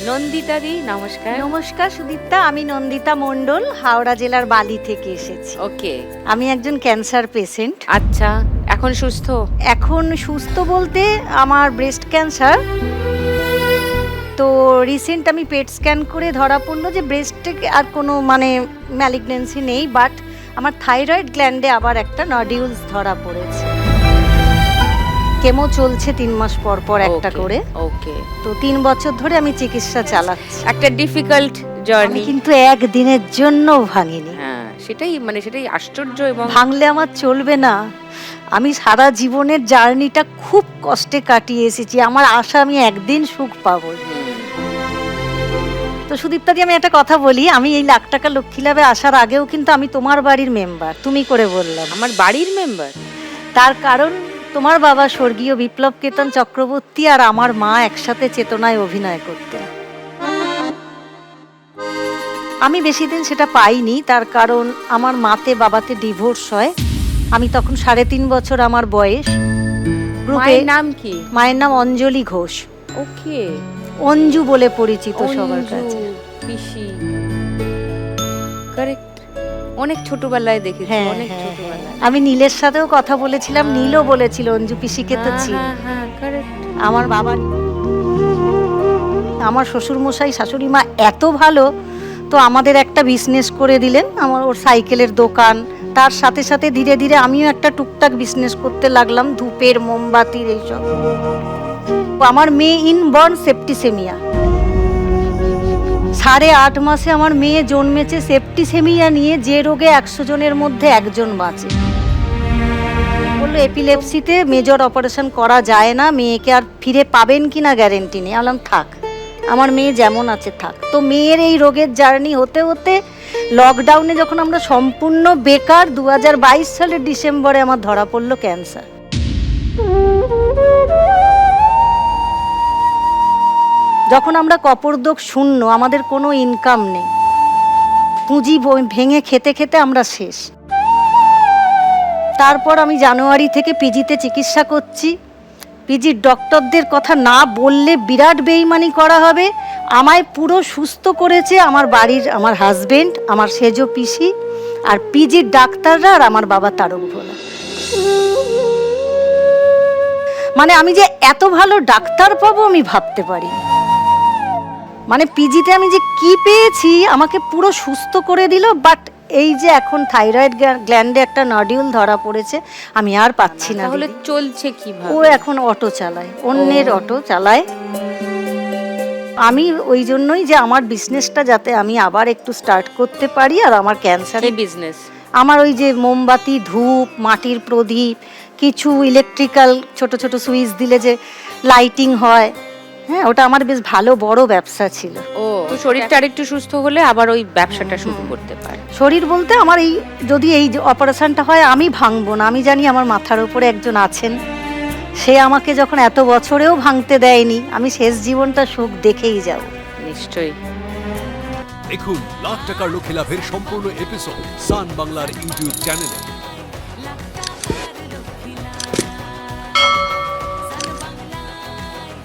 নন্দিতা দি, নমস্কার। নমস্কার সুদীপ্তা, আমি নন্দিতা মণ্ডল, হাওড়া জেলার বালি থেকে এসেছি। ওকে, আমি একজন ক্যান্সার পেশেন্ট। আচ্ছা, এখন সুস্থ? এখন সুস্থ বলতে আমার ব্রেস্ট ক্যান্সার। তো রিসেন্ট আমি পেট স্ক্যান করে ধরা পড়লো যে ব্রেস্টে আর কোনো ম্যালিগনেন্সি নেই, বাট আমার থাইরয়েড গ্ল্যান্ডে আবার একটা নডিউলস ধরা পড়েছে। কেমো চলছে 3 মাস পর পর একটা করে। ওকে, তো 3 বছর ধরে আমি চিকিৎসা চালাচ্ছি। একটা ডিফিকাল্ট জার্নি, কিন্তু একদিনের জন্য ভাঙিনি। হ্যাঁ সেটাই আশ্চর্য। এবং ভাঙলে আমার চলবে না। আমি সারা জীবনের জার্নিটা খুব কষ্টে কাটিয়ে এসেছি, আমার আশা আমি একদিন সুখ পাবো। তো সুদীপ্তাদি, আমি একটা কথা বলি, আমি এই লাখ টাকা লক্ষ্মী লাভে আসার আগেও কিন্তু আমি তোমার বাড়ির মেম্বার। তুমি করে বললাম আমার বাড়ির মেম্বার। তার কারণ তোমার বাবা স্বর্গীয় বিপ্লব কেতন চক্রবর্তী আর আমার মা একসাথে চেতনায় অভিনয় করতেন। আমি বেশি দিন সেটা পাইনি, তার কারণ আমার মাতে বাবাতে ডিভোর্স হয়। আমি তখন 3.5 বছর আমার বয়স। মায়ের নাম কি? মায়ের নাম অঞ্জলি ঘোষ। ওকে, অঞ্জু বলে পরিচিত সবার কাছে। পিসি, কারেক্ট। অনেক ছোটবেলায় দেখেছি, অনেক ছোটবেলায়। আমি নীলের সাথেও কথা বলেছিলাম, নীলও বলেছিল অঞ্জু পিসিকে তো চিনি। হ্যাঁ, কারেক্ট। আমার বাবা, আমার শ্বশুর মশাই শাশুড়ি মা এত ভালো, তো আমাদের একটা বিজনেস করে দিলেন। আমার ওর সাইকেলের দোকান, তার সাথে সাথে ধীরে ধীরে আমিও একটা টুকটাক বিজনেস করতে লাগলাম, ধূপের, মোমবাতির এইসব। আমার মেয়ে ইনবর্ন সেপ্টিসেমিয়া, 8.5 মাসে আমার মেয়ে জন্মেছে সেপ্টিসেমিয়া নিয়ে, যে রোগে 100 জনের মধ্যে 1 জন বাঁচে। বললো এপিলেপসিতে মেজর অপারেশন করা যায় না, মেয়েকে আর ফিরে পাবেন কিনা গ্যারেন্টি নেই। বললাম থাক, আমার মেয়ে যেমন আছে থাক। তো মেয়ের এই রোগের জার্নি হতে হতে লকডাউনে যখন আমরা সম্পূর্ণ বেকার, 2022 সালের ডিসেম্বরে আমার ধরা পড়লো ক্যান্সার। যখন আমরা কপরদক শূন্য, আমাদের কোনো ইনকাম নেই, পুঁজি ভেঙে খেতে খেতে আমরা শেষ। তারপর আমি জানুয়ারি থেকে পিজিতে চিকিৎসা করছি। পিজির ডক্টরদের কথা না বললে বিরাট বেইমানি করা হবে। আমায় পুরো সুস্থ করেছে আমার বাড়ির আমার হাজবেন্ড, আমার সেজো পিসি, আর পিজির ডাক্তাররা, আর আমার বাবা তারক ভোলা। আমি যে এত ভালো ডাক্তার পাবো আমি ভাবতে পারি। পিজিতে আমি যে কি পেয়েছি, আমাকে পুরো সুস্থ করে দিল। বাট এই যে এখন থাইরয়েড গ্ল্যান্ডে একটা নডিউল ধরা পড়েছে, আমি আর পাচ্ছি না। তাহলে চলছে কিভাবে? ও এখন অটো চালায়, অন্যের অটো চালায়। আমি ওই জন্যই যে আমার বিজনেসটা যাতে আমি আবার একটু স্টার্ট করতে পারি। আর আমার ক্যান্সারের বিজনেস, আমার ওই যে মোমবাতি, ধূপ, মাটির প্রদীপ, কিছু ইলেকট্রিক্যাল ছোট ছোট সুইচ দিলে যে লাইটিং হয়, হ্যাঁ, ওটা আমার বেশ ভালো বড় ব্যবসা ছিল। ও, তো শরীরটা আরেকটু সুস্থ হলে আবার ওই ব্যবসাটা শুরু করতে পারে। শরীর বলতে আমার এই যদি এই অপারেশনটা হয়, আমি ভাঙবো না। আমি জানি আমার মাথার উপরে একজন আছেন, সে আমাকে যখন এত বছরেও ভাঙতে দেয়নি, আমি শেষ জীবনটা সুখ দেখেই যাব। নিশ্চয়ই। দেখুন লাখ টাকার লক্ষ্মী লাভের সম্পূর্ণ এপিসোড সান বাংলার ইউটিউব চ্যানেলে।